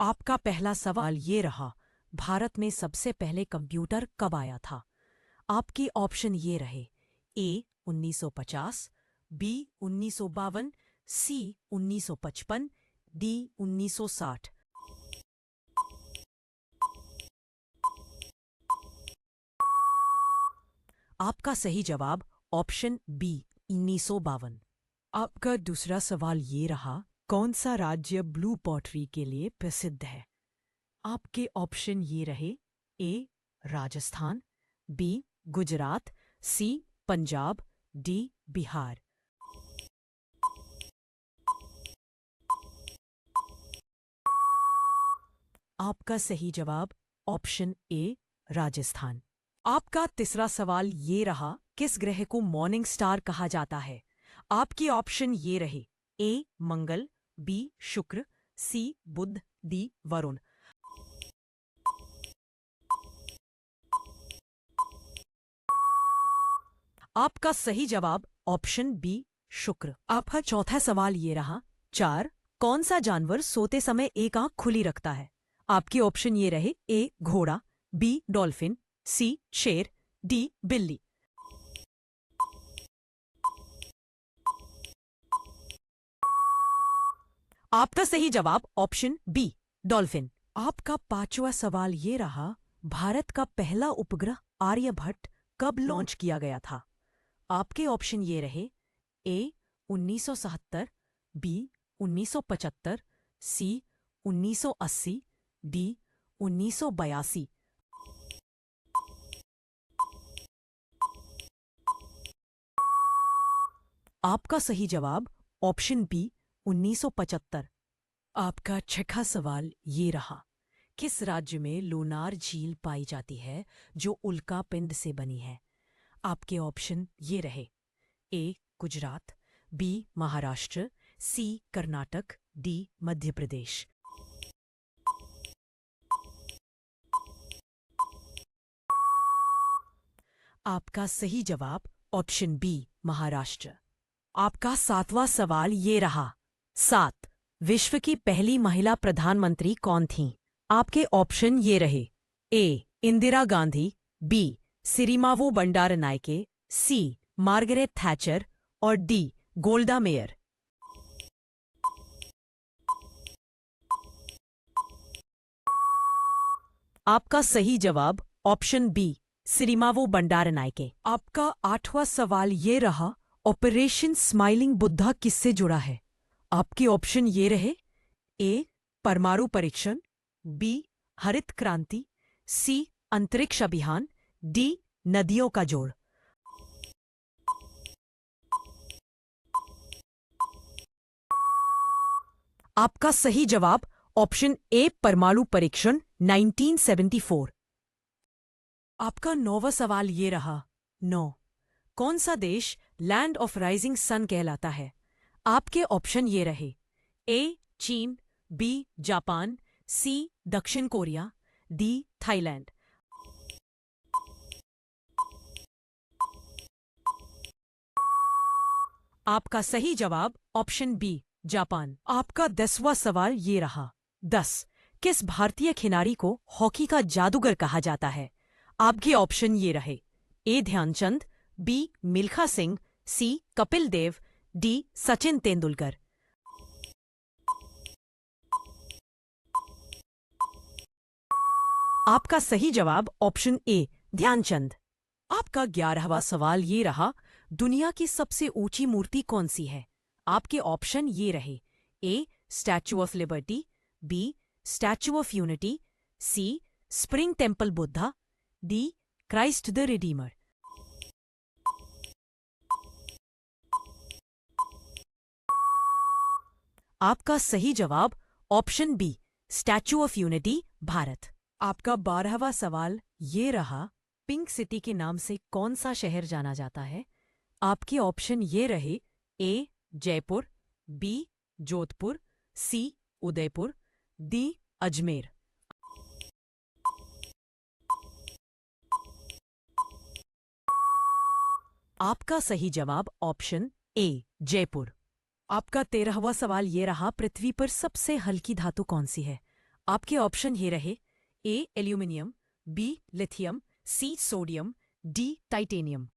आपका पहला सवाल ये रहा, भारत में सबसे पहले कंप्यूटर कब आया था? आपके ऑप्शन ये रहे: ए 1950, बी 1952, सी 1955, डी 1960। आपका सही जवाब ऑप्शन बी 1952। आपका दूसरा सवाल ये रहा, कौन सा राज्य ब्लू पॉटरी के लिए प्रसिद्ध है? आपके ऑप्शन ये रहे: ए राजस्थान, बी गुजरात, सी पंजाब, डी बिहार। आपका सही जवाब ऑप्शन ए राजस्थान। आपका तीसरा सवाल ये रहा, किस ग्रह को मॉर्निंग स्टार कहा जाता है? आपके ऑप्शन ये रहे: ए मंगल, बी शुक्र, सी बुध, डी वरुण। आपका सही जवाब ऑप्शन बी शुक्र। आपका चौथा सवाल ये रहा, चार कौन सा जानवर सोते समय एक आंख खुली रखता है? आपके ऑप्शन ये रहे: ए घोड़ा, बी डॉल्फिन, सी शेर, डी बिल्ली। आपका सही जवाब ऑप्शन बी डॉल्फिन। आपका पांचवा सवाल ये रहा, भारत का पहला उपग्रह आर्यभट्ट कब लॉन्च किया गया था? आपके ऑप्शन ये रहे: ए 1977, बी 1975, सी 1980, डी 1982। आपका सही जवाब ऑप्शन बी 1975। आपका छठा सवाल ये रहा, किस राज्य में लोनार झील पाई जाती है जो उल्का पिंड से बनी है? आपके ऑप्शन ये रहे: ए गुजरात, बी महाराष्ट्र, सी कर्नाटक, डी मध्य प्रदेश। आपका सही जवाब ऑप्शन बी महाराष्ट्र। आपका सातवां सवाल ये रहा, सात विश्व की पहली महिला प्रधानमंत्री कौन थीं? आपके ऑप्शन ये रहे: ए इंदिरा गांधी, बी सिरिमावो बंडारनायके, सी मार्गरेट थैचर और डी गोल्डा मेयर। आपका सही जवाब ऑप्शन बी सिरिमावो बंडारनायके। आपका आठवां सवाल ये रहा, ऑपरेशन स्माइलिंग बुद्धा किससे जुड़ा है? आपके ऑप्शन ये रहे: ए परमाणु परीक्षण, बी हरित क्रांति, सी अंतरिक्ष अभियान, डी नदियों का जोड़। आपका सही जवाब ऑप्शन ए परमाणु परीक्षण 1974। आपका नौवां सवाल ये रहा, नौ कौन सा देश लैंड ऑफ राइजिंग सन कहलाता है? आपके ऑप्शन ये रहे: ए चीन, बी जापान, सी दक्षिण कोरिया, डी थाईलैंड। आपका सही जवाब ऑप्शन बी जापान। आपका 10वां सवाल ये रहा, 10 किस भारतीय खिलाड़ी को हॉकी का जादूगर कहा जाता है? आपके ऑप्शन ये रहे: ए ध्यानचंद, बी मिल्खा सिंह, सी कपिल देव, डी सचिन तेंदुलकर। आपका सही जवाब ऑप्शन ए ध्यानचंद। आपका 11वां सवाल ये रहा, दुनिया की सबसे ऊंची मूर्ति कौन सी है? आपके ऑप्शन ये रहे: A Statue of Liberty, B Statue of Unity, C Spring Temple Buddha, D Christ the Redeemer. आपका सही जवाब option B Statue of Unity Bharat. आपका 12वां सवाल ये रहा, पिंक सिटी के नाम से कौन सा शहर जाना जाता है? आपके ऑप्शन ये रहे: ए जयपुर, बी जोधपुर, सी उदयपुर, डी अजमेर। आपका सही जवाब ऑप्शन ए जयपुर। आपका 13वां सवाल ये रहा, पृथ्वी पर सबसे हल्की धातु कौन सी है? आपके ऑप्शन ये रहे A aluminium, B lithium, C sodium, D titanium.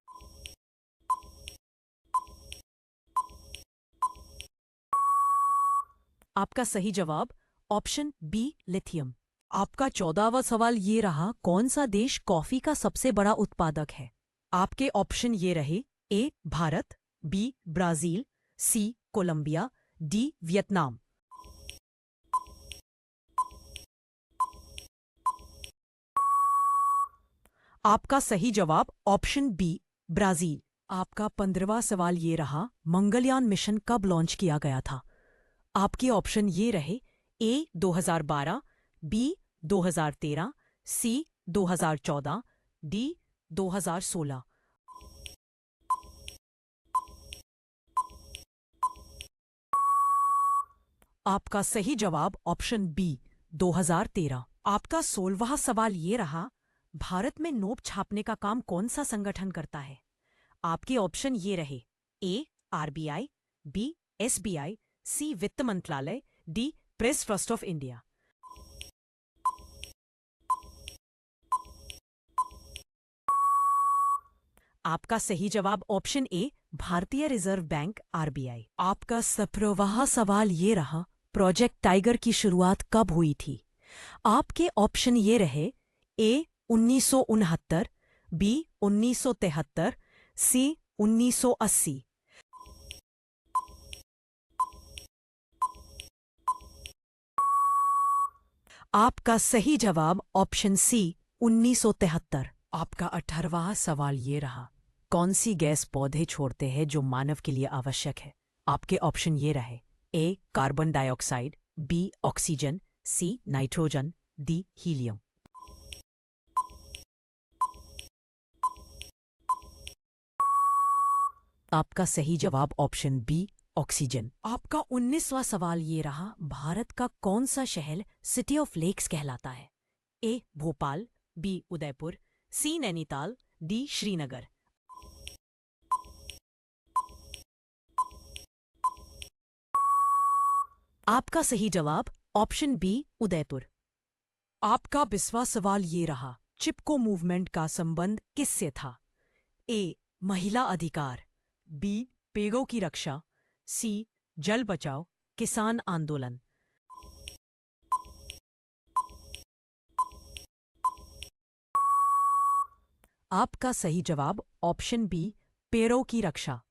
आपका सही जवाब ऑप्शन बी लिथियम। आपका 14वां सवाल ये रहा, कौन सा देश कॉफी का सबसे बड़ा उत्पादक है? आपके ऑप्शन ये रहे ए भारत, बी ब्राजील, सी कोलंबिया, डी वियतनाम। आपका सही जवाब ऑप्शन बी ब्राजील। आपका 15वां सवाल ये रहा, मंगलयान मिशन कब लॉन्च किया गया था? आपके ऑप्शन ये रहे ए 2012, बी 2013, सी 2014, डी 2016। आपका सही जवाब ऑप्शन बी 2013। आपका 16वां सवाल ये रहा, भारत में नोट छापने का काम कौन सा संगठन करता है? आपके ऑप्शन ये रहे ए आरबीआई, बी एसबीआई, सी वित्त मंत्रालय, D press trust of India. आपका सही जवाब ऑप्शन ए भारतीय रिजर्व बैंक आरबीआई। आपका 17वां सवाल ये रहा, प्रोजेक्ट टाइगर की शुरुआत कब हुई थी? आपके ऑप्शन ये रहे ए 1969, बी 1973, सी 1980। आपका सही जवाब ऑप्शन सी 1973। आपका 18वां सवाल ये रहा, कौन सी गैस पौधे छोड़ते हैं जो मानव के लिए आवश्यक है? आपके ऑप्शन ये रहे A carbon dioxide, B oxygen, C nitrogen, D helium. आपका सही जवाब ऑप्शन बी ऑक्सीजन। आपका 19वां सवाल ये रहा, भारत का कौन सा शहर सिटी ऑफ लेक्स कहलाता है? ए भोपाल, बी उदयपुर, सी नैनीताल, डी श्रीनगर। आपका सही जवाब ऑप्शन बी उदयपुर। आपका 20वां सवाल ये रहा, चिपको मूवमेंट का संबंध किससे था? ए महिला अधिकार, बी पेड़ों की रक्षा, सी जल बचाओ किसान आंदोलन। आपका सही जवाब ऑप्शन बी पेड़ों की रक्षा।